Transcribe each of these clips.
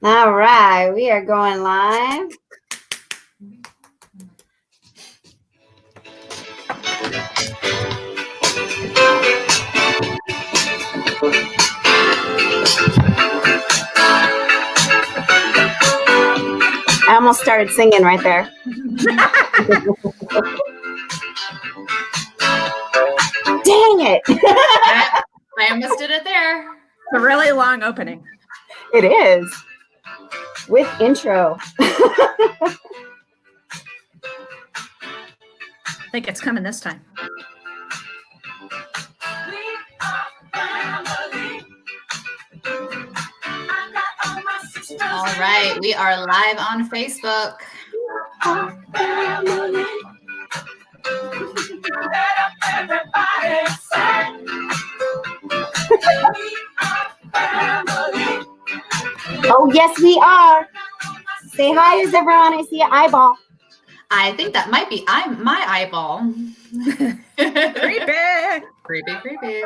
All right, we are going live. I almost started singing right there. Dang it. I almost did it there. It's a really long opening. It is. With intro. I think it's coming this time. All right, we are live on Facebook. Oh, yes, we are. Say hi, is everyone? I see an eyeball. I think that might be my eyeball. Creepy. Creepy.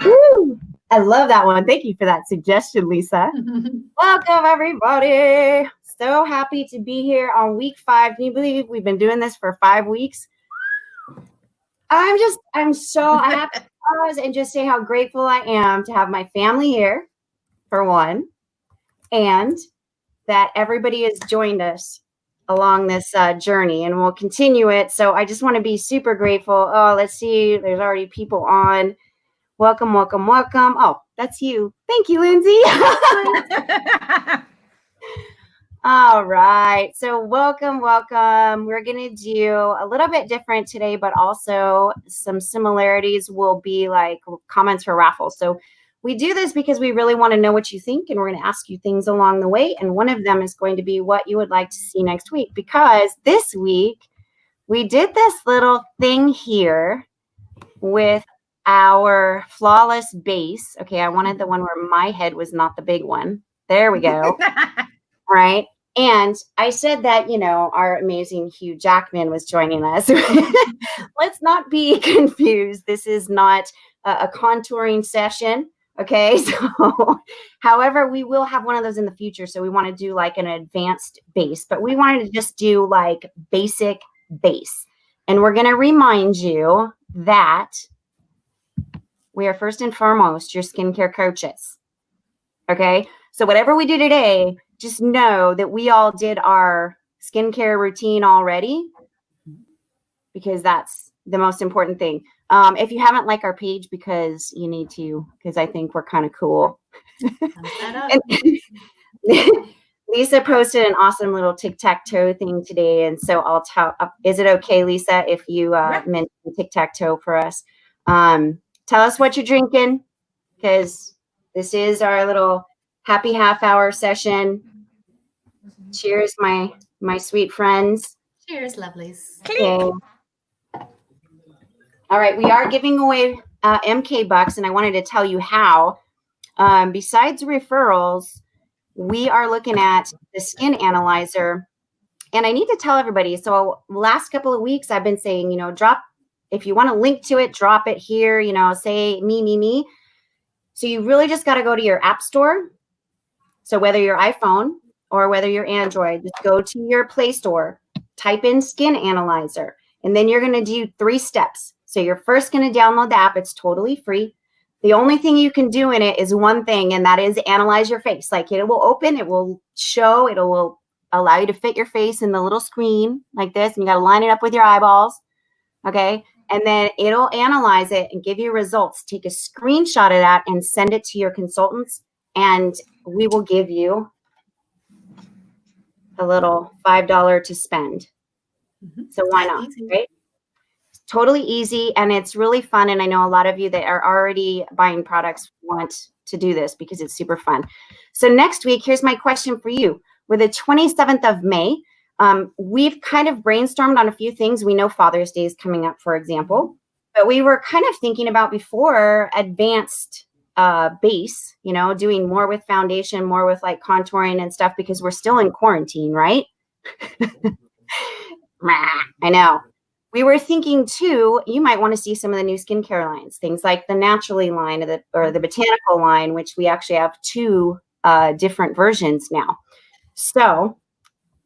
Woo! I love that one. Thank you for that suggestion, Lisa. Welcome, everybody. So happy to be here on week 5. Can you believe we've been doing this for 5 weeks? I have to pause and just say how grateful I am to have my family here, for one, and that everybody has joined us along this journey, and we'll continue it. So I just want to be super grateful. Oh, let's see. There's already people on. Welcome. Oh, that's you. Thank you, Lindsay. All right. So welcome. We're going to do a little bit different today, but also some similarities will be like comments for raffles. So we do this because we really want to know what you think, and we're going to ask you things along the way. And one of them is going to be what you would like to see next week, because this week we did this little thing here with our flawless base. Okay, I wanted the one where my head was not the big one. There we go. All right. And I said that, our amazing Hugh Jackman was joining us. Let's not be confused. This is not a contouring session. Okay. So, however, we will have one of those in the future. So we want to do like an advanced base, but we wanted to just do like basic base. And we're going to remind you that we are first and foremost your skincare coaches. Okay. So whatever we do today, just know that we all did our skincare routine already, because that's the most important thing. If you haven't liked our page, because you need to, because I think we're kind of cool. Lisa posted an awesome little tic-tac-toe thing today. And so I'll tell, is it okay, Lisa, if you mention tic-tac-toe for us? Tell us what you're drinking, because this is our little happy half-hour session. Cheers, my sweet friends. Cheers, lovelies. Okay. All right, we are giving away MK bucks, and I wanted to tell you how. Besides referrals, we are looking at the skin analyzer, and I need to tell everybody. So last couple of weeks, I've been saying, drop, if you want to link to it, drop it here, say me. So you really just got to go to your app store. So whether you're iPhone or whether you're Android, just go to your Play Store, type in Skin Analyzer, and then you're going to do 3 steps. So you're first going to download the app. It's totally free. The only thing you can do in it is one thing, and that is analyze your face. Like it will open, it will show, it will allow you to fit your face in the little screen like this, and you got to line it up with your eyeballs. Okay. And then it'll analyze it and give you results. Take a screenshot of that and send it to your consultants, and we will give you a little $5 to spend. So why not, right? It's totally easy, and it's really fun. And I know a lot of you that are already buying products want to do this because it's super fun. So next week, here's my question for you. We're the 27th of May. We've kind of brainstormed on a few things. We know Father's Day is coming up, for example, but we were kind of thinking about before advanced base, doing more with foundation, more with like contouring and stuff, because we're still in quarantine, right? I know. we were thinking too, you might want to see some of the new skincare lines, things like the Naturally line or the Botanical line, which we actually have 2 different versions now. So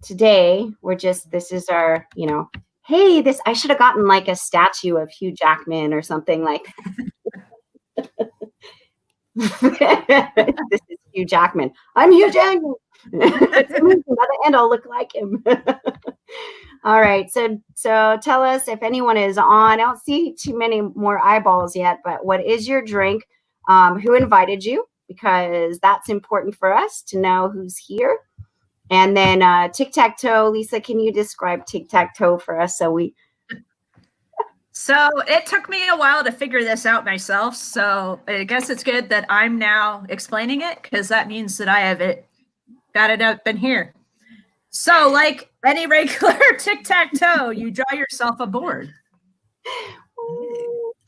today this is our, hey, I should have gotten like a statue of Hugh Jackman or something like this is Hugh Jackman. I'm Hugh Jackman. By the end, I'll look like him. All right. So tell us if anyone is on. I don't see too many more eyeballs yet, but what is your drink? Who invited you? Because that's important for us to know who's here. And then tic-tac-toe. Lisa, can you describe tic-tac-toe for us? So it took me a while to figure this out myself. So I guess it's good that I'm now explaining it, because that means that I have got it up in here. So like any regular tic-tac-toe, you draw yourself a board.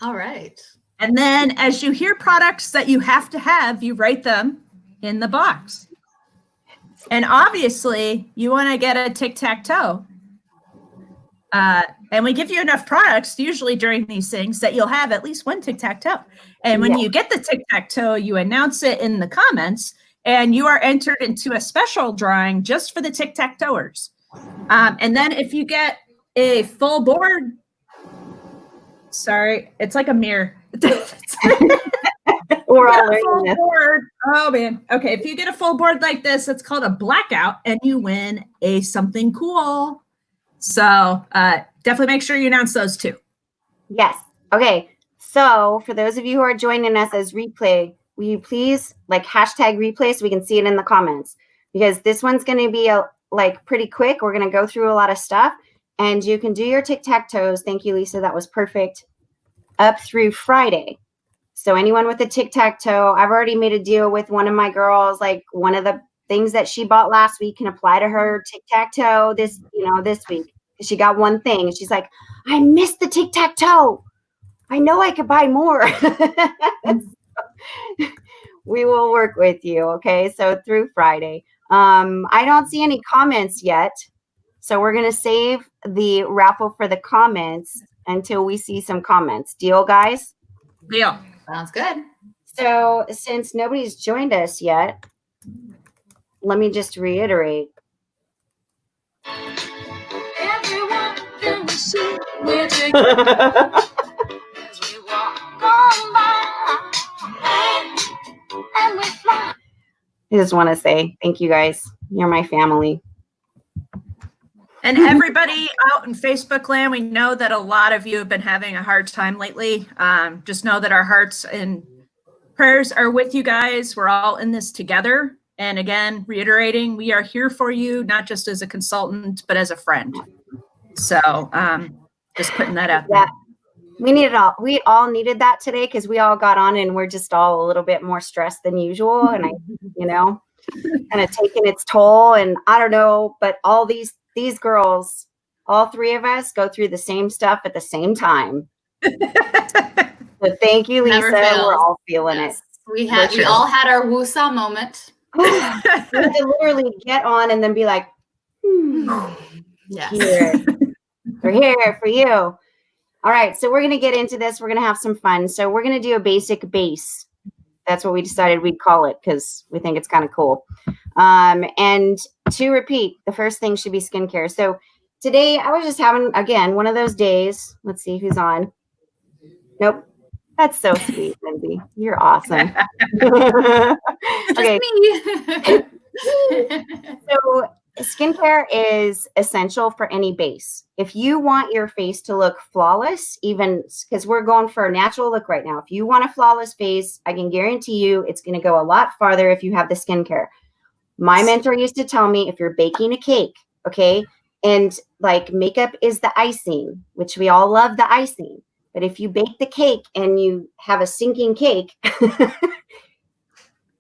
All right. And then as you hear products that you have to have, you write them in the box. And obviously you want to get a tic-tac-toe. And we give you enough products usually during these things that you'll have at least one tic-tac-toe. And when you get the tic-tac-toe, you announce it in the comments, and you are entered into a special drawing just for the tic-tac-toers. And then if you get a full board, sorry, it's like a mirror. We're all learning this. Board. Oh man. Okay. If you get a full board like this, it's called a blackout, and you win something cool. So definitely make sure you announce those too. Yes. Okay. So for those of you who are joining us as replay, will you please hashtag replay so we can see it in the comments? Because this one's going to be pretty quick. We're going to go through a lot of stuff, and you can do your tic-tac-toes. Thank you, Lisa. That was perfect. Up through Friday. So anyone with a tic-tac-toe, I've already made a deal with one of my girls. Like, one of the things that she bought last week can apply to her tic-tac-toe this week. She got one thing, and she's like, I missed the tic-tac-toe. I know I could buy more. We will work with you. Okay. So through Friday. I don't see any comments yet. So we're going to save the raffle for the comments until we see some comments. Deal, guys? Deal. Sounds good. So since nobody's joined us yet, let me just reiterate. Everyone can see we're together as we walk on by, and we fly. I just want to say thank you, guys. You're my family. And everybody out in Facebook land, we know that a lot of you have been having a hard time lately. Just know that our hearts and prayers are with you guys. We're all in this together. And again, reiterating, we are here for you, not just as a consultant, but as a friend. So just putting that out there. We all needed that today, because we all got on and we're just all a little bit more stressed than usual. And kind of taking its toll. And I don't know, but all these girls, all 3 of us go through the same stuff at the same time. So thank you, Lisa. We're all feeling it. We all had our woosah moment. We had to literally get on and then be like, Yes. here. We're here for you. All right. So we're going to get into this. We're going to have some fun. So we're going to do a basic base. That's what we decided we'd call it, because we think it's kind of cool. And to repeat, the first thing should be skincare. So today I was just having, again, one of those days. Let's see who's on. Nope. That's so sweet, Lindsay. You're awesome. Okay. Me. So skincare is essential for any base. If you want your face to look flawless, even because we're going for a natural look right now, if you want a flawless face, I can guarantee you it's going to go a lot farther if you have the skincare. My mentor used to tell me, if you're baking a cake, okay, and makeup is the icing, which we all love the icing. But if you bake the cake and you have a sinking cake,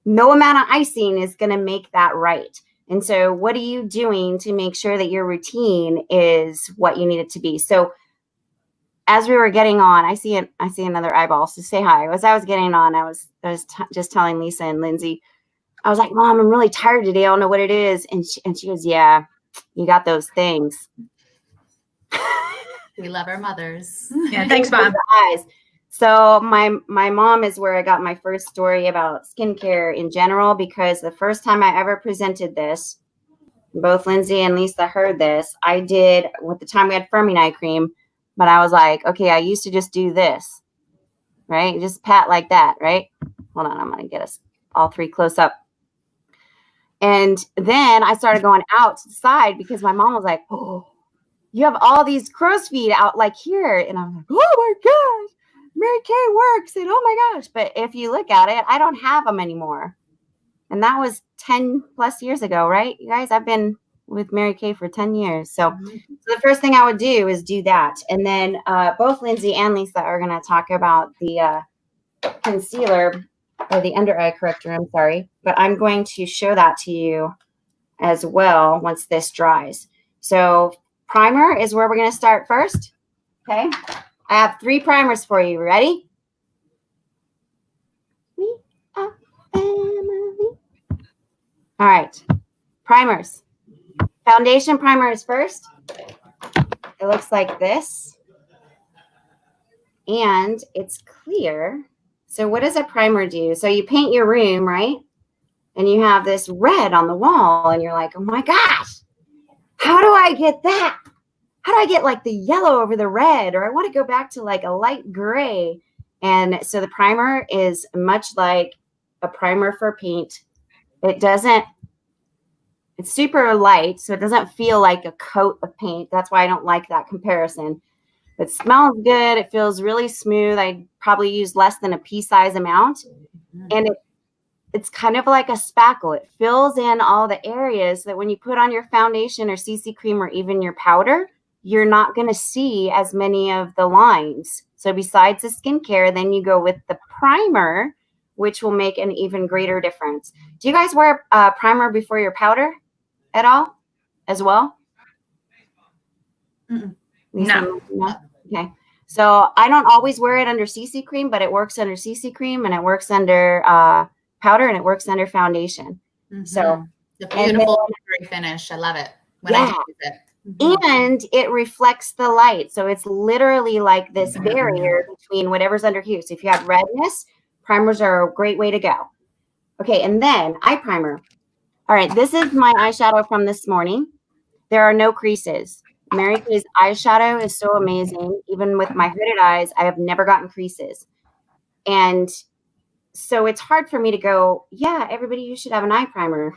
no amount of icing is going to make that right. And so what are you doing to make sure that your routine is what you need it to be? So as we were getting on, I see another eyeball. So say hi. As I was getting on, I was just telling Lisa and Lindsay, I was like, Mom, I'm really tired today. I don't know what it is. And she goes, yeah, you got those things. We love our mothers. Yeah, thanks, Mom. Eyes. So my mom is where I got my first story about skincare in general, because the first time I ever presented this, both Lindsay and Lisa heard this, I did, with the time we had firming eye cream, but I was like, okay, I used to just do this, right? Just pat like that, right? Hold on, I'm going to get us all three close up. And then I started going out to the side because my mom was like, oh, you have all these crow's feet out like here. And I'm like, oh my gosh, Mary Kay works. And oh my gosh. But if you look at it, I don't have them anymore. And that was 10 plus years ago, right? You guys, I've been with Mary Kay for 10 years. So the first thing I would do is do that. And then both Lindsay and Lisa are going to talk about the concealer, or the under eye corrector, I'm sorry. But I'm going to show that to you as well once this dries. So primer is where we're going to start first. Okay. I have 3 primers for you. Ready? We are family. All right. Primers. Foundation primer is first. It looks like this. And it's clear. So what does a primer do? So you paint your room, right? And you have this red on the wall and you're like, oh my gosh, how do I get that? How do I get like the yellow over the red? Or I want to go back to like a light gray. And so the primer is much like a primer for paint. It's super light, so it doesn't feel like a coat of paint. That's why I don't like that comparison. It smells good. It feels really smooth. I probably use less than a pea-size amount. And it's kind of like a spackle. It fills in all the areas that when you put on your foundation or CC cream or even your powder, you're not going to see as many of the lines. So besides the skincare, then you go with the primer, which will make an even greater difference. Do you guys wear a primer before your powder at all as well? No. Okay. So I don't always wear it under CC cream, but it works under CC cream and it works under powder and it works under foundation. So the beautiful finish. I love it when I use it. And it reflects the light. So it's literally like this barrier between whatever's under here. So if you have redness, primers are a great way to go. Okay. And then eye primer. All right. This is my eyeshadow from this morning. There are no creases. Mary Kay's eyeshadow is so amazing. Even with my hooded eyes, I have never gotten creases. And so it's hard for me to go, yeah, everybody, you should have an eye primer.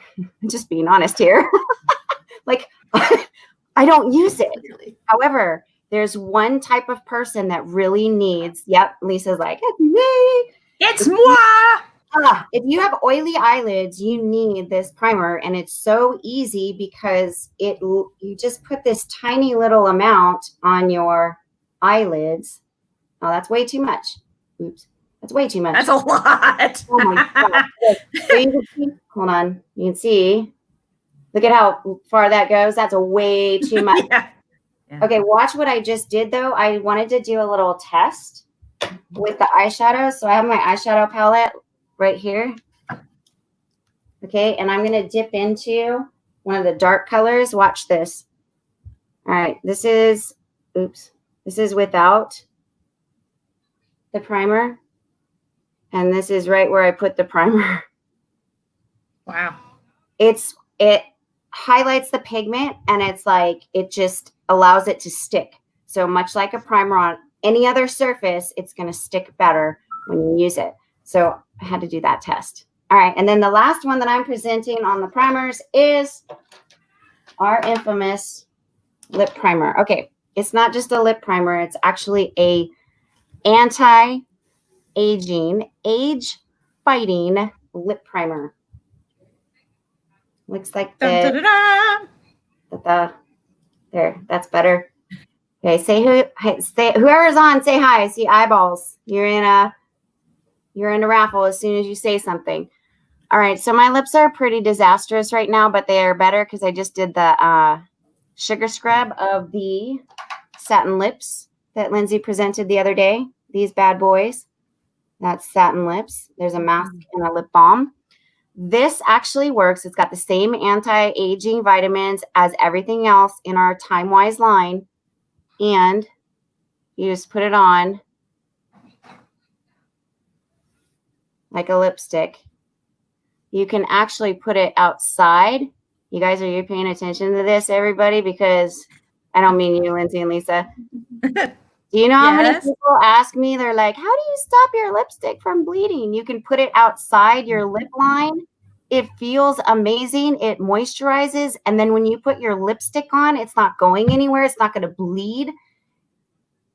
Just being honest here. Like, I don't use it. However, there's one type of person that really needs, yep, Lisa's like, it's me. It's moi. If you have oily eyelids, you need this primer, and it's so easy because you just put this tiny little amount on your eyelids. Oh, that's way too much. Oops, that's way too much. That's a lot. Oh my God. So you can see, hold on, you can see. Look at how far that goes. That's a way too much. Yeah. Okay, watch what I just did though. I wanted to do a little test with the eyeshadow. So I have my eyeshadow palette right here. Okay, and I'm going to dip into one of the dark colors. Watch this. All right, this is without the primer. And this is right where I put the primer. Wow. It highlights the pigment, and it's like, it just allows it to stick. So much like a primer on any other surface, it's going to stick better when you use it. So I had to do that test. All right. And then the last one that I'm presenting on the primers is our infamous lip primer. Okay. It's not just a lip primer. It's actually a anti-aging, age-fighting lip primer. Looks like this. There, that's better. Okay, whoever's on, say hi. I see eyeballs. You're in a raffle as soon as you say something. All right, so my lips are pretty disastrous right now, but they are better because I just did the sugar scrub of the satin lips that Lindsay presented the other day. These bad boys. That's satin lips. There's a mask and a lip balm. This actually works. It's got the same anti-aging vitamins as everything else in our Time Wise line. And You just put it on like a lipstick. You can actually put it outside. You guys, are you paying attention to this, everybody? Because I don't mean you, Lindsay and Lisa. Do you know how many Yes. people ask me, they're like, how do you stop your lipstick from bleeding? You can put it outside your lip line. It feels amazing. It moisturizes. And then when you put your lipstick on, it's not going anywhere. It's not going to bleed.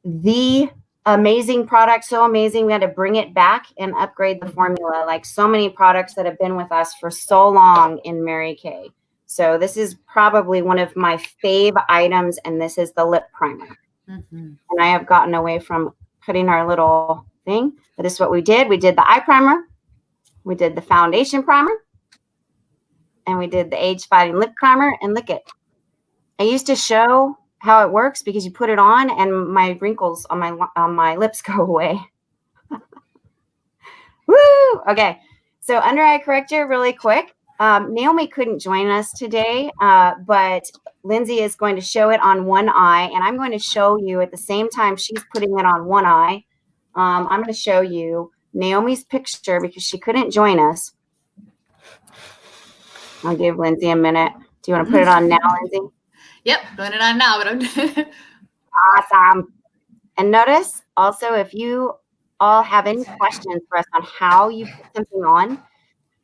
The amazing product, so amazing. We had to bring it back and upgrade the formula, like so many products that have been with us for so long in Mary Kay. So this is probably one of my fave items, and this is the lip primer. And I have gotten away from putting our little thing, but this is what we did. We did the eye primer, we did the foundation primer, and we did the age-fighting lip primer. And look it. I used to show how it works because you put it on and my wrinkles on my lips go away. Woo! Okay, so under eye corrector really quick. Naomi couldn't join us today, but Lindsay is going to show it on one eye, and I'm going to show you at the same time she's putting it on one eye. I'm going to show you Naomi's picture because she couldn't join us. I'll give Lindsay a minute. Do you want to put it on now, Lindsay? Yep, putting it on now. But Awesome. And notice also, if you all have any questions for us on how you put something on,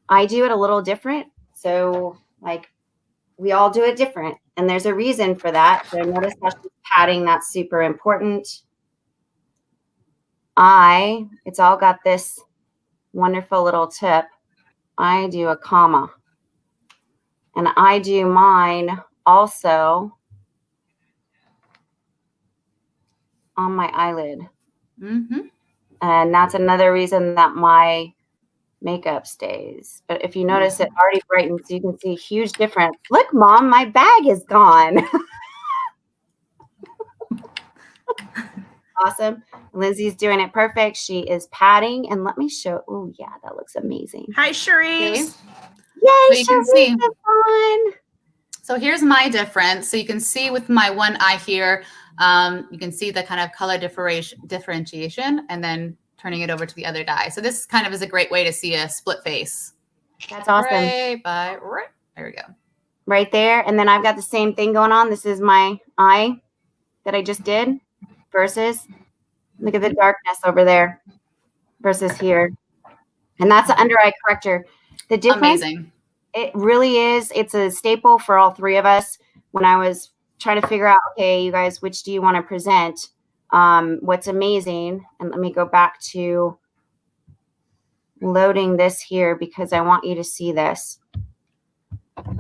I do it a little different. So like we all do it different. And there's a reason for that. So notice how she's patting. That's super important. It's all got this wonderful little tip. I do a comma. And I do mine also on my eyelid. And that's another reason that my makeup stays. But if you notice, it already brightens. You can see a huge difference. Look, Mom, my bag is gone. Awesome. Lindsay's doing it perfect. She is patting. And let me show. Oh, yeah, that looks amazing. Hi, Cherise. Yay, So you can see. fun. So here's my difference. So you can see with my one eye here, you can see the kind of color differentiation, and then turning it over to the other eye. So this kind of is a great way to see a split face. That's awesome. Right. There we go. Right there. And then I've got the same thing going on. This is my eye that I just did versus, look at the darkness over there versus here. And that's the under eye corrector. The difference, Amazing. it really is. It's a staple for all three of us. When I was trying to figure out, okay, you guys, which do you want to present? What's amazing, and let me go back to loading this here because I want you to see this.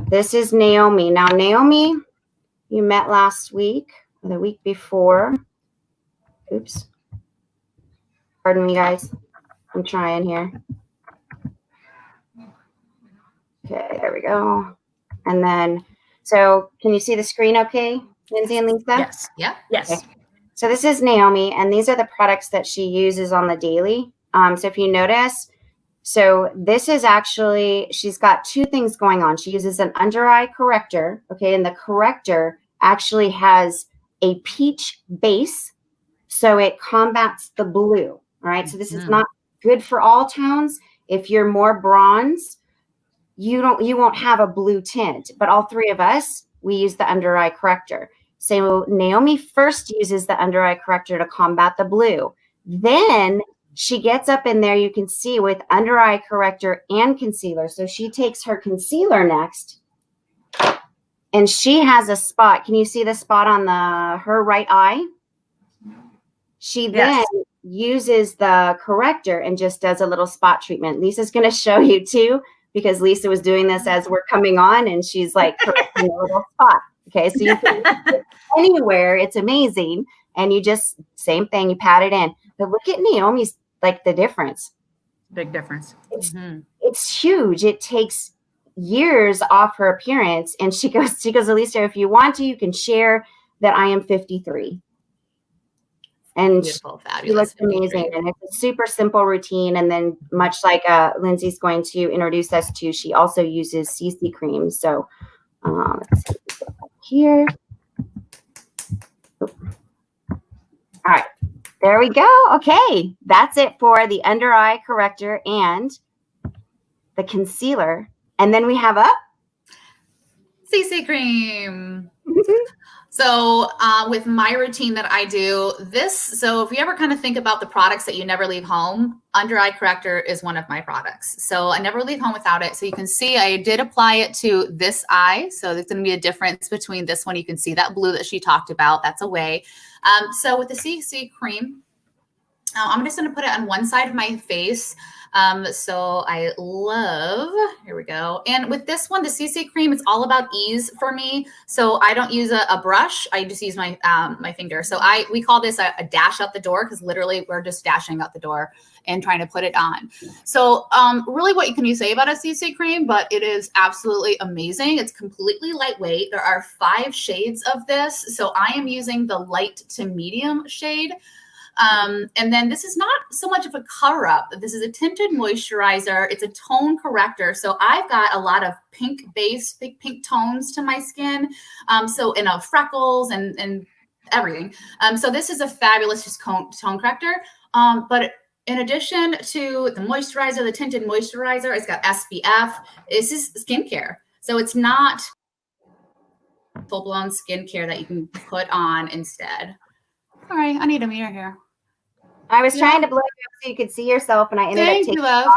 This is Naomi. Now, Naomi, you met last week or the week before. Oops. Pardon me, guys. I'm trying here. Okay, there we go. And then, so can you see the screen okay, Lindsay and Lisa? Yes. Yeah. Yes. Okay. So this is Naomi, and these are the products that she uses on the daily. So if you notice, so this is actually, she's got two things going on. She uses an under eye corrector, okay, and the corrector actually has a peach base, so it combats the blue, all right? So this is not good for all tones. If you're more bronze, you won't have a blue tint, but all three of us, we use the under eye corrector. So Naomi first uses the under eye corrector to combat the blue. Then she gets up in there, you can see, with under eye corrector and concealer. So she takes her concealer next, and she has a spot. Can you see the spot on her right eye? She then uses the corrector and just does a little spot treatment. Lisa's going to show you too, because Lisa was doing this as we're coming on, and she's like correcting a little spot. Okay, so you can put it anywhere. It's amazing. And you just, same thing, you pat it in. But look at Naomi's, like, the difference. Big difference. It's huge. It takes years off her appearance. And she goes, Elisa, if you want to, you can share that I am 53. And Beautiful, she looks amazing. And it's a super simple routine. And then much like Lindsay's going to introduce us to, she also uses CC cream. So let's see here. All right. There we go. Okay, that's it for the under eye corrector and the concealer. And then we have up CC cream. So with my routine that I do this, so if you ever kind of think about the products that you never leave home, under eye corrector is one of my products. So I never leave home without it. So you can see I did apply it to this eye. So there's going to be a difference between this one. You can see that blue that she talked about. That's away. So with the CC cream, I'm just going to put it on one side of my face. So I love, here we go. And with this one, the CC cream, it's all about ease for me. So I don't use a brush. I just use my my finger. So we call this a dash out the door, because literally we're just dashing out the door and trying to put it on. So really what can you say about a CC cream, but it is absolutely amazing. It's completely lightweight. There are 5 shades of this. So I am using the light to medium shade. And then this is not so much of a cover up. This is a tinted moisturizer. It's a tone corrector. So I've got a lot of pink base, big pink tones to my skin. So in freckles and everything. So this is a fabulous just tone corrector. But in addition to the moisturizer, the tinted moisturizer, it's got SPF. This is skincare. So it's not full-blown skincare that you can put on instead. All right, I need a mirror here. I was trying to blow you up so you could see yourself, and I ended up taking you, love.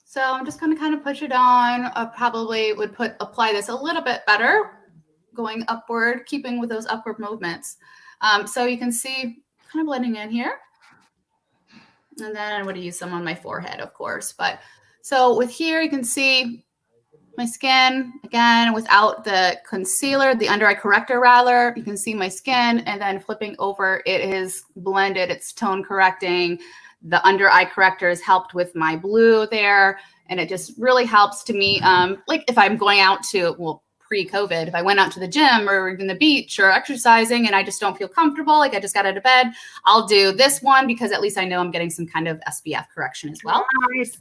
So I'm just going to kind of push it on. I probably would apply this a little bit better, going upward, keeping with those upward movements. So you can see kind of blending in here. And then I would use some on my forehead, of course. But so with here, you can see my skin, again, without the concealer, the under eye corrector rather, you can see my skin, and then flipping over, it is blended, it's tone correcting. The under eye corrector has helped with my blue there, and it just really helps to me. Like if I'm going out to, well, pre-COVID, if I went out to the gym or even the beach or exercising and I just don't feel comfortable, like I just got out of bed, I'll do this one because at least I know I'm getting some kind of SPF correction as well. Nice.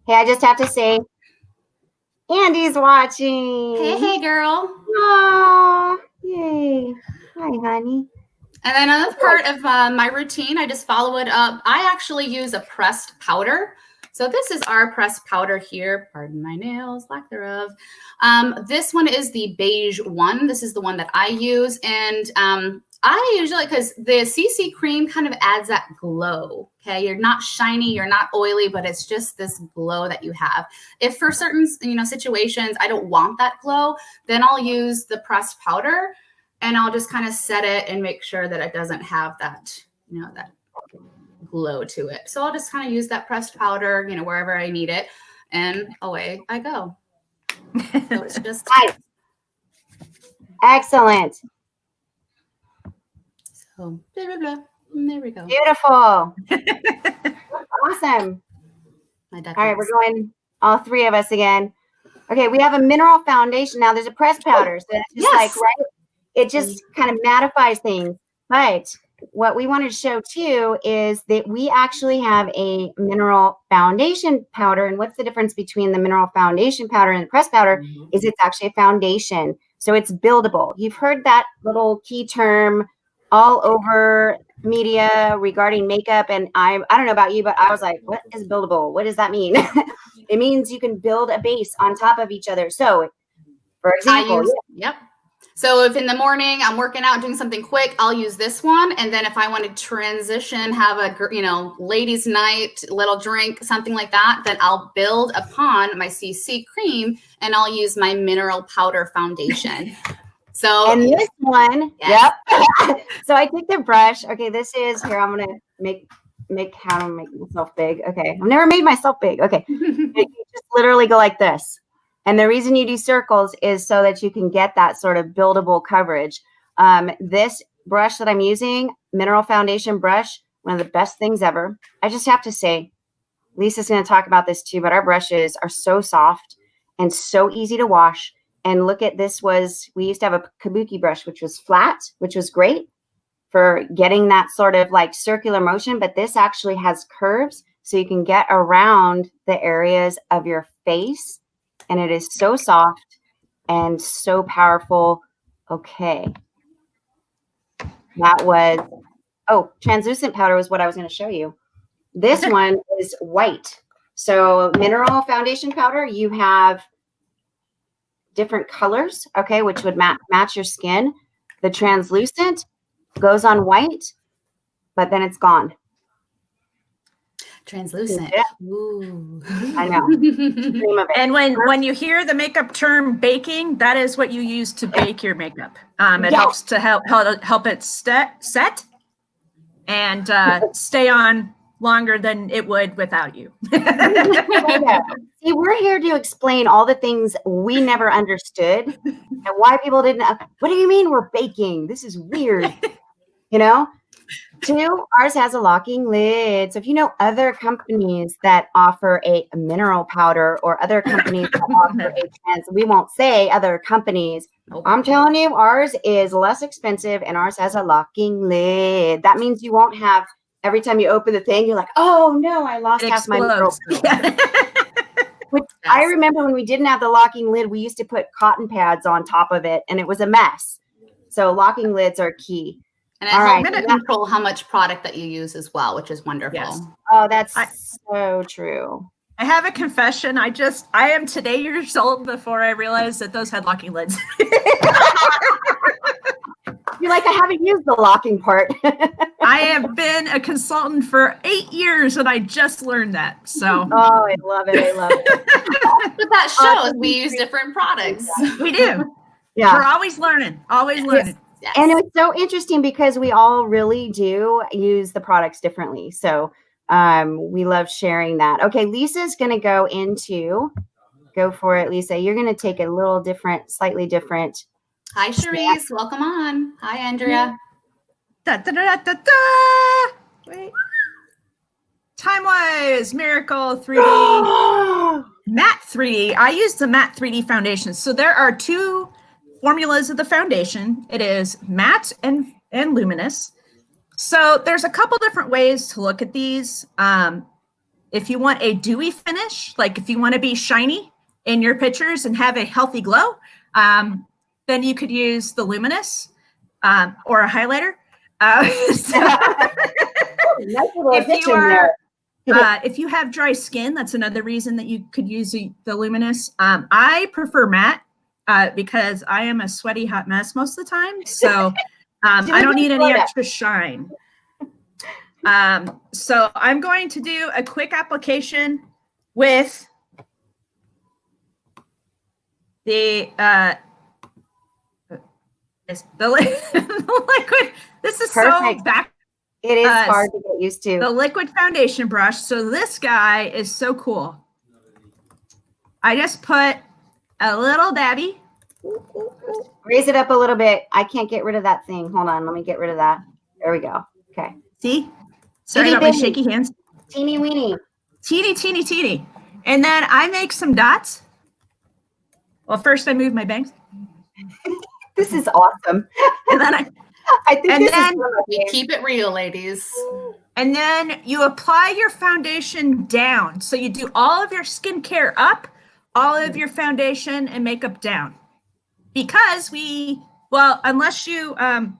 Hey, I just have to say, Andy's watching. Hey, girl. Oh, yay. Hi, honey. And then another part of my routine, I just follow it up. I actually use a pressed powder. So this is our pressed powder here. Pardon my nails, lack thereof. This one is the beige one. This is the one that I use. And I usually, because the CC cream kind of adds that glow. Okay, you're not shiny, you're not oily, but it's just this glow that you have. If for certain situations I don't want that glow, then I'll use the pressed powder, and I'll just kind of set it and make sure that it doesn't have that that glow to it. So I'll just kind of use that pressed powder, wherever I need it, and away I go. So it's just nice. Excellent. So blah, blah, blah. There we go. Beautiful. Awesome. All right, we're going, all 3 of us again. Okay, we have a mineral foundation. Now there's a pressed powder. So it's just like, right? It just kind of mattifies things. But what we wanted to show too is that we actually have a mineral foundation powder. And what's the difference between the mineral foundation powder and the pressed powder is it's actually a foundation. So it's buildable. You've heard that little key term all over media regarding makeup. And I don't know about you, but I was like, what is buildable? What does that mean? It means you can build a base on top of each other. So for example, yep. So if in the morning I'm working out, doing something quick, I'll use this one. And then if I want to transition, have a, ladies' night, little drink, something like that, then I'll build upon my CC cream and I'll use my mineral powder foundation. So, and this one, yes. Yep. So I take the brush. Okay, this is here. I'm going to make how to make myself big. Okay. I've never made myself big. Okay. You just literally go like this. And the reason you do circles is so that you can get that sort of buildable coverage. This brush that I'm using, mineral foundation brush, one of the best things ever. I just have to say, Lisa's going to talk about this too, but our brushes are so soft and so easy to wash. And look at this we used to have a kabuki brush, which was flat, which was great for getting that sort of like circular motion. But this actually has curves so you can get around the areas of your face. And it is so soft and so powerful. Okay. That was, oh, translucent powder was what I was going to show you. This one is white. So mineral foundation powder, you have different colors, okay, which would match your skin. The translucent goes on white, but then it's gone. Translucent. Yeah. Ooh. I know. Dream of it. And when you hear the makeup term baking, that is what you use to bake your makeup. It helps to help it set and stay on longer than it would without you. See, we're here to explain all the things we never understood and why people didn't. What do you mean we're baking? This is weird. You know? 2, ours has a locking lid. So if you know other companies that offer a mineral powder or other companies that offer we won't say other companies. I'm telling you, ours is less expensive and ours has a locking lid. That means you won't have, every time you open the thing, you're like, oh no, I lost half my mineral. Which I remember when we didn't have the locking lid, we used to put cotton pads on top of it and it was a mess. So locking lids are key. And it helps to control how much product that you use as well, which is wonderful. Yes. Oh, that's so true. I have a confession. I am today years old before I realized that those had locking lids. You're like, I haven't used the locking part. I have been a consultant for 8 years and I just learned that. So. Oh, I love it. I love it. But that shows we use different products. We do. Yeah. We're always learning. Always learning. Yes. And it's so interesting because we all really do use the products differently. So we love sharing that. Okay, Lisa's going to go for it, Lisa. You're going to take a little different, slightly different. Hi, Cherise. Welcome on. Hi, Andrea. Da, da, da, da, da. Wait. Time-wise, Miracle 3D. Matte 3D. I use the Matte 3D foundation. So there are 2 formulas of the foundation. It is matte and luminous. So there's a couple different ways to look at these. If you want a dewy finish, like if you want to be shiny in your pictures and have a healthy glow, then you could use the luminous or a highlighter. If you have dry skin, that's another reason that you could use the luminous. I prefer matte. Because I am a sweaty hot mess most of the time. So I don't need any extra shine. So I'm going to do a quick application with the liquid. This is perfect. So back. It is hard to get used to. The liquid foundation brush. So this guy is so cool. I just put a little dabby. Raise it up a little bit. I can't get rid of that thing. Hold on. Let me get rid of that. There we go. Okay. See? Sorry about my shaky hands. Teeny weeny. Teeny, teeny, teeny. And then I make some dots. Well, first I move my bangs. This is awesome. And then we keep it real, ladies. And then you apply your foundation down. So you do all of your skincare up, all of your foundation and makeup down. Because unless you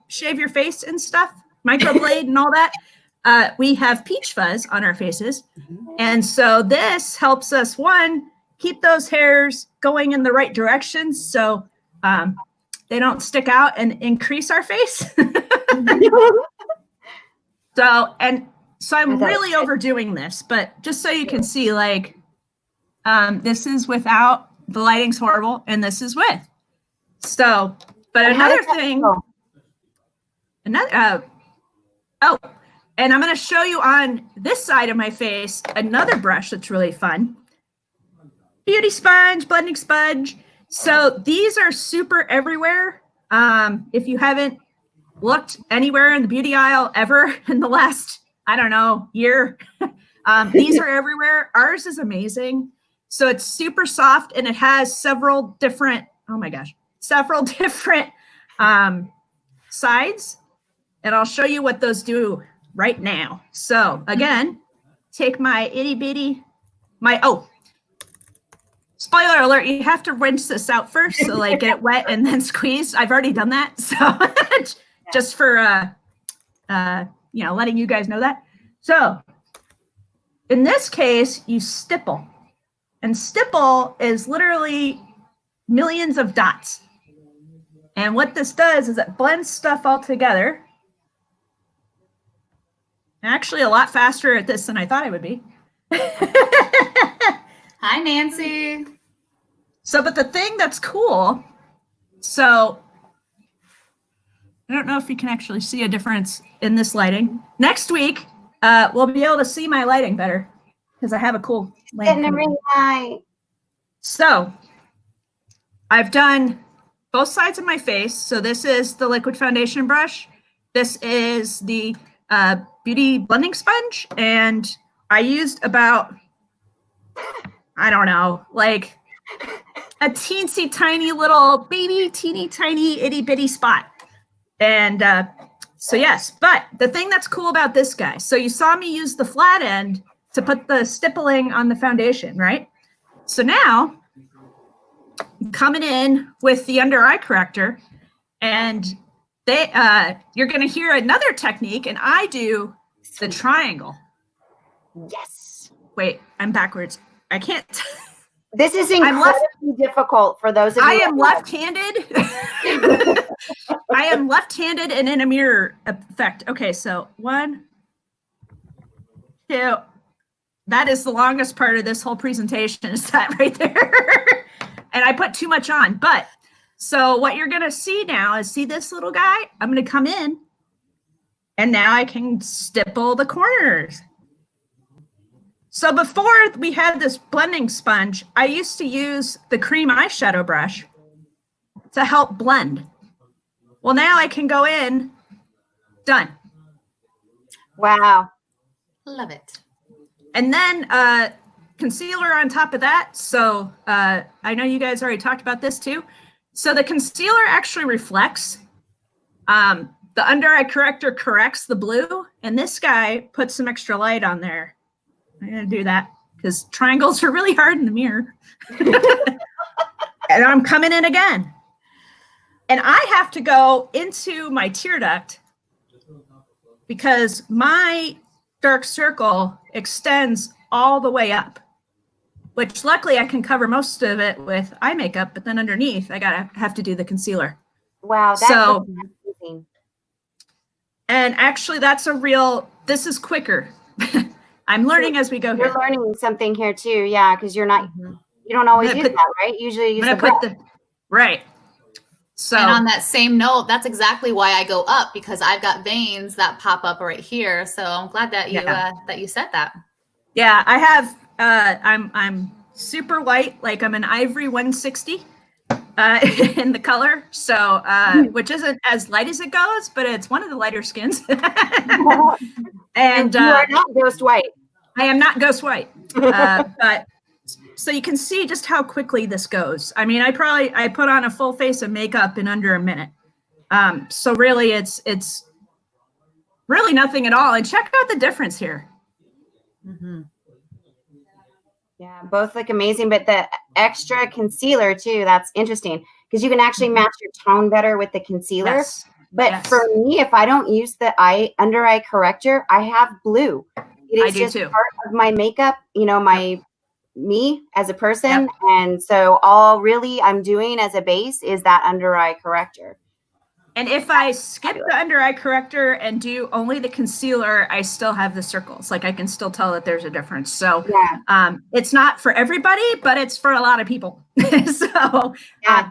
shave your face and stuff, microblade and all that, we have peach fuzz on our faces. And so this helps us, one, keep those hairs going in the right direction so they don't stick out and increase our face. So I'm really overdoing this, but just so you can see, like, this is without, the lighting's horrible, and this is with. So, but another thing, and I'm going to show you on this side of my face, another brush that's really fun. Beauty sponge, blending sponge. So these are super everywhere. If you haven't looked anywhere in the beauty aisle ever in the last, I don't know, year, these are everywhere. Ours is amazing. So it's super soft and it has several different, sides. And I'll show you what those do right now. So again, take my itty bitty, spoiler alert, you have to rinse this out first. So like get it wet and then squeeze. I've already done that. So just for, letting you guys know that. So in this case, you stipple. And stipple is literally millions of dots. And what this does is it blends stuff all together. Actually, a lot faster at this than I thought I would be. Hi, Nancy. So, but the thing that's cool, so I don't know if you can actually see a difference in this lighting. Next week, we'll be able to see my lighting better because I have a cool lighting. Ring light. So I've done both sides of my face. So this is the liquid foundation brush. This is the Beauty blending sponge. And I used about, I don't know, like a teensy tiny little baby teeny tiny itty bitty spot. And so yes, but the thing that's cool about this guy, so you saw me use the flat end to put the stippling on the foundation, right? So now I'm coming in with the under eye corrector, and you're going to hear another technique, and I do the triangle. Yes. Wait, I'm backwards. I can't. This is incredibly difficult for those of you. I am left-handed. I am left-handed and in a mirror effect. Okay, so 1, 2. That is the longest part of this whole presentation, is that right there. And I put too much on. But so what you're going to see now is, see this little guy? I'm going to come in, and now I can stipple the corners. So before we had this blending sponge, I used to use the cream eyeshadow brush to help blend. Well, now I can go in, done. Wow. Love it. And then concealer on top of that. So I know you guys already talked about this too. So the concealer actually reflects. The under eye corrector corrects the blue, and this guy puts some extra light on there. I'm going to do that because triangles are really hard in the mirror. And I'm coming in again. And I have to go into my tear duct because my dark circle extends all the way up, which luckily I can cover most of it with eye makeup, but then underneath I have to do the concealer. Wow. That's amazing. And actually this is quicker. I'm learning as we go here. You're learning something here too. Yeah. Cause you're not, you don't always use that, right? Usually you use the brush. Right. So, and on that same note, that's exactly why I go up, because I've got veins that pop up right here. So I'm glad that you said that. Yeah, I have. I'm super white, like I'm an ivory 160 in the color. So which isn't as light as it goes, but it's one of the lighter skins. And you are not ghost white. I am not ghost white, but. So you can see just how quickly this goes. I mean, I put on a full face of makeup in under a minute. So really it's really nothing at all. And check out the difference here. Mm-hmm. Yeah, both look amazing, but the extra concealer too, that's interesting because you can actually match your tone better with the concealer. Yes. But yes. For me, if I don't use the under eye corrector, I have blue. It is just part of my makeup, me as a person. Yep. And so all really I'm doing as a base is that under eye corrector. And if I skip the under eye corrector and do only the concealer, I still have the circles. Like I can still tell that there's a difference. So it's not for everybody, but it's for a lot of people. So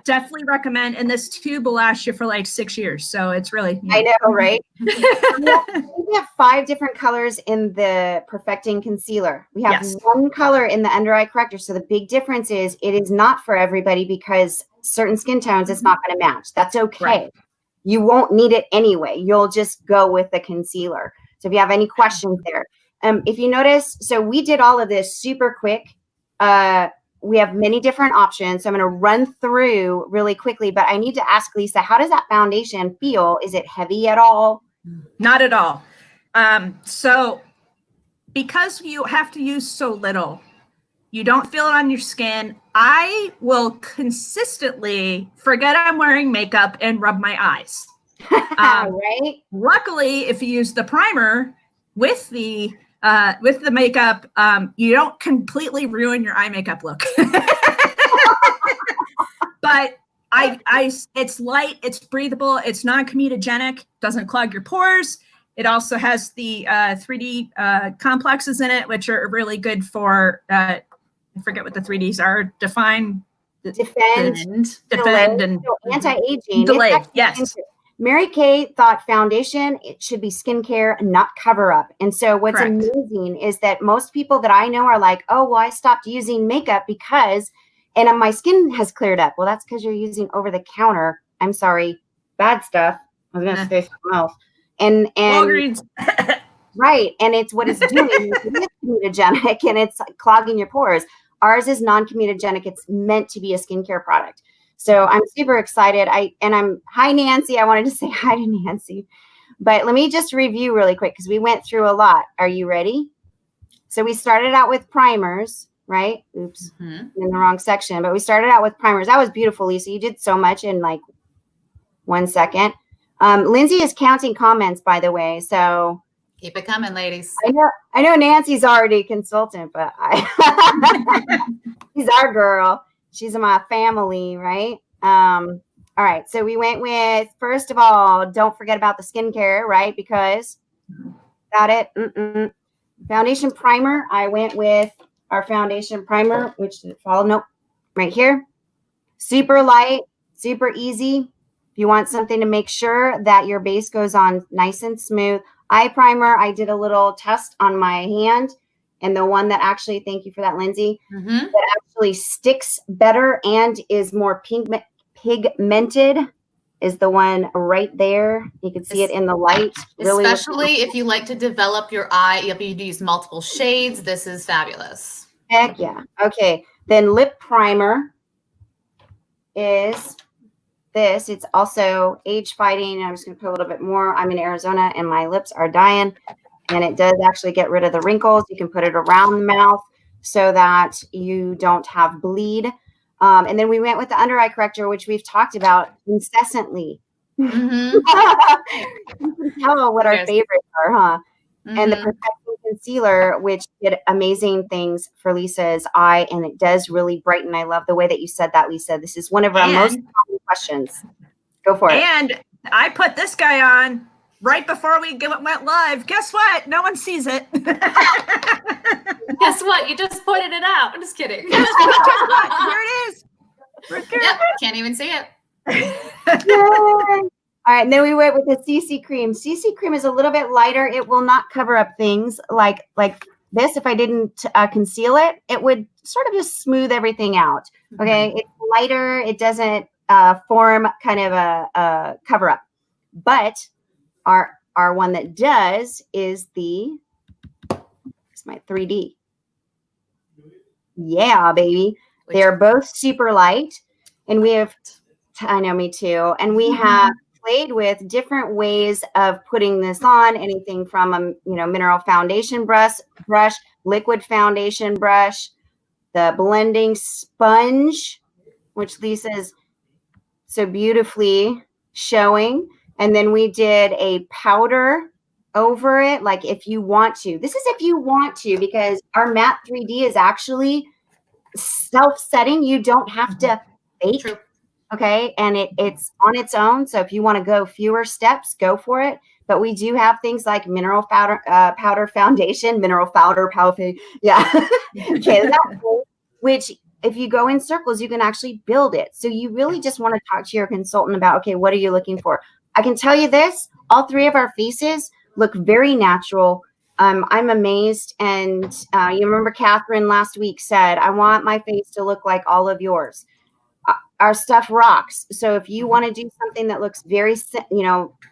definitely recommend. And this tube will last you for like 6 years. So it's really, I know, right? We have 5 different colors in the perfecting concealer. We have one color in the under eye corrector. So the big difference is it is not for everybody because certain skin tones it's not going to match. That's okay. Right. You won't need it anyway. You'll just go with the concealer. So if you have any questions there, if you notice, so we did all of this super quick. We have many different options. So I'm going to run through really quickly, but I need to ask Lisa, how does that foundation feel? Is it heavy at all? Not at all. So because you have to use so little, You don't feel it on your skin. I will consistently forget I'm wearing makeup and rub my eyes. Right? Luckily, if you use the primer with the makeup, you don't completely ruin your eye makeup look. But it's light, it's breathable, it's non-comedogenic, doesn't clog your pores. It also has the 3D complexes in it, which are really good for, I forget what the 3Ds are, defend, and So anti-aging. delay. It's Yes. Mary Kay thought foundation, it should be skincare, not cover up. And so what's Correct. amazing is that most people that I know are like, oh, well, I stopped using makeup because, and my skin has cleared up. Well, that's because you're using over the counter. I'm sorry, bad stuff. I was going to say something else. And Walgreens. Right. And it's what it's doing. It is comedogenic and it's clogging your pores. Ours is non-comedogenic. It's meant to be a skincare product. So I'm super excited. Hi, Nancy. I wanted to say hi to Nancy, but let me just review really quick because we went through a lot. Are you ready? So we started out with primers, right? Oops, in the wrong section, but we started out with primers. That was beautiful, Lisa. You did so much in like 1 second. Lindsay is counting comments, by the way. So keep it coming, ladies. I know Nancy's already a consultant, but she's our girl. She's in my family, right? All right. So we went with, first of all, don't forget about the skincare, right? Because got it. Foundation primer. I went with our foundation primer, which did it follow? Nope. Right here. Super light, super easy. If you want something to make sure that your base goes on nice and smooth. Eye primer, I did a little test on my hand. And the one that actually, thank you for that, Lindsay, that actually sticks better and is more pigmented is the one right there. You can see it in the light. Really, especially if you like to develop your eye, if you use multiple shades, this is fabulous. Heck yeah. Okay. Then lip primer is this. It's also age fighting. I'm just going to put a little bit more. I'm in Arizona and my lips are dying. And it does actually get rid of the wrinkles. You can put it around the mouth so that you don't have bleed. And then we went with the under eye corrector, which we've talked about incessantly. You can tell what our favorites are, huh? And the protecting concealer, which did amazing things for Lisa's eye, and it does really brighten. I love the way that you said that, Lisa. This is one of our most common questions. Go for it. And I put this guy on right before we went live. Guess what? No one sees it. Guess what? You just pointed it out. I'm just kidding. Here it is. Yep, can't even see it. All right, and then we went with the CC cream. CC cream is a little bit lighter. It will not cover up things like this. If I didn't conceal it, it would sort of just smooth everything out. Okay, it's lighter. It doesn't form kind of a cover up. But our one that does is it's my 3D. Yeah, baby. They're both super light, and we have, I know, me too. And we have played with different ways of putting this on, anything from a mineral foundation brush, liquid foundation brush, the blending sponge, which Lisa's so beautifully showing. And then we did a powder over it, like if you want to. This is if you want to, because our matte 3D is actually self-setting. You don't have to bake. True. Okay. And it's on its own. So if you want to go fewer steps, go for it. But we do have things like mineral powder foundation, mineral powder. Yeah. Okay. Which if you go in circles, you can actually build it. So you really just want to talk to your consultant about, okay, what are you looking for? I can tell you this, all three of our faces look very natural. I'm amazed. And you remember Catherine last week said, I want my face to look like all of yours. Our stuff rocks. So if you want to do something that looks very,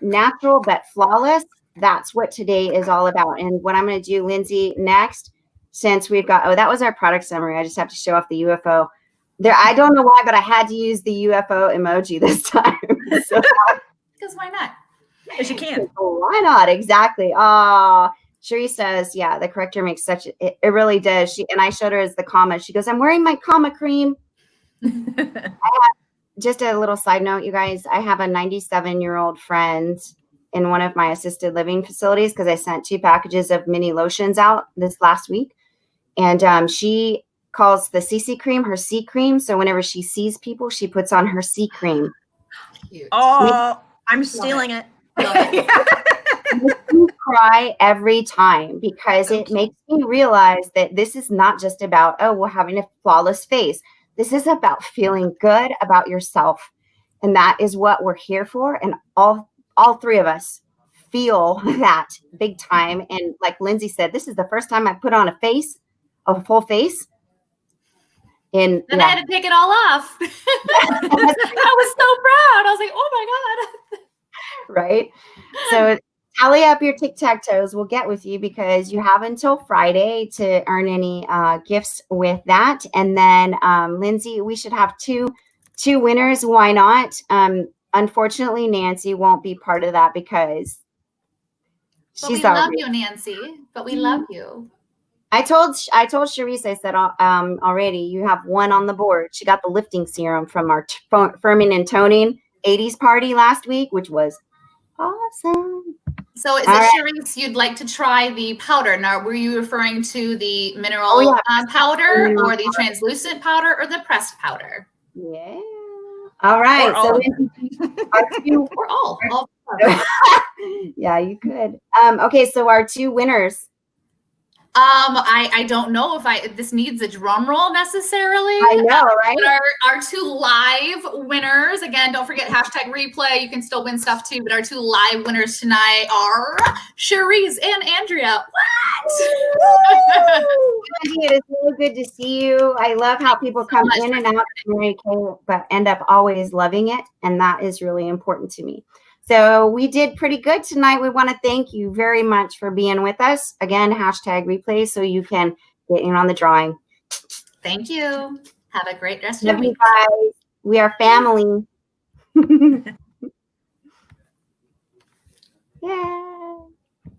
natural but flawless, that's what today is all about. And what I'm going to do, Lindsay, next, since we've got, that was our product summary. I just have to show off the UFO. There, I don't know why, but I had to use the UFO emoji this time. So, because why not? Because you can. Why not? Exactly. Cherie says, yeah, the corrector makes it really does. And I showed her as the comma. She goes, I'm wearing my comma cream. Just a little side note, you guys, I have a 97-year-old friend in one of my assisted living facilities because I sent 2 packages of mini lotions out this last week. And she calls the CC cream her C cream. So whenever she sees people, she puts on her C cream. Cute. Oh, I'm stealing it. You cry every time because it makes me realize that this is not just about, oh, well, having a flawless face. This is about feeling good about yourself. And that is what we're here for. And all 3 of us feel that big time. And like Lindsay said, this is the first time I put on a full face. And I had to take it all off. I was so proud. I was like, oh my God. Right. So tally up your tic-tac-toes. We'll get with you because you have until Friday to earn any gifts with that. And then Lindsay, we should have two winners. Why not? Unfortunately, Nancy won't be part of that because we love you, Nancy. But we love you. I told Charisse, I said already, you have one on the board. She got the lifting serum from our firming and toning 80s party last week, which was awesome. So is it Charisse, you'd like to try the powder? Now, were you referring to the mineral powder or the translucent powder or the pressed powder? Yeah. All right. Or all. Yeah, you could. Okay, so our 2 winners. I don't know if this needs a drum roll necessarily. I know, right? But our 2 live winners, again, don't forget #replay. You can still win stuff too, but our 2 live winners tonight are Cherise and Andrea. What? It is really good to see you. I love how people come in and out of Mary Kay, but end up always loving it. And that is really important to me. So we did pretty good tonight. We want to thank you very much for being with us. Again, #replay so you can get in on the drawing. Thank you. Have a great rest of your Love week. you guys. We are family.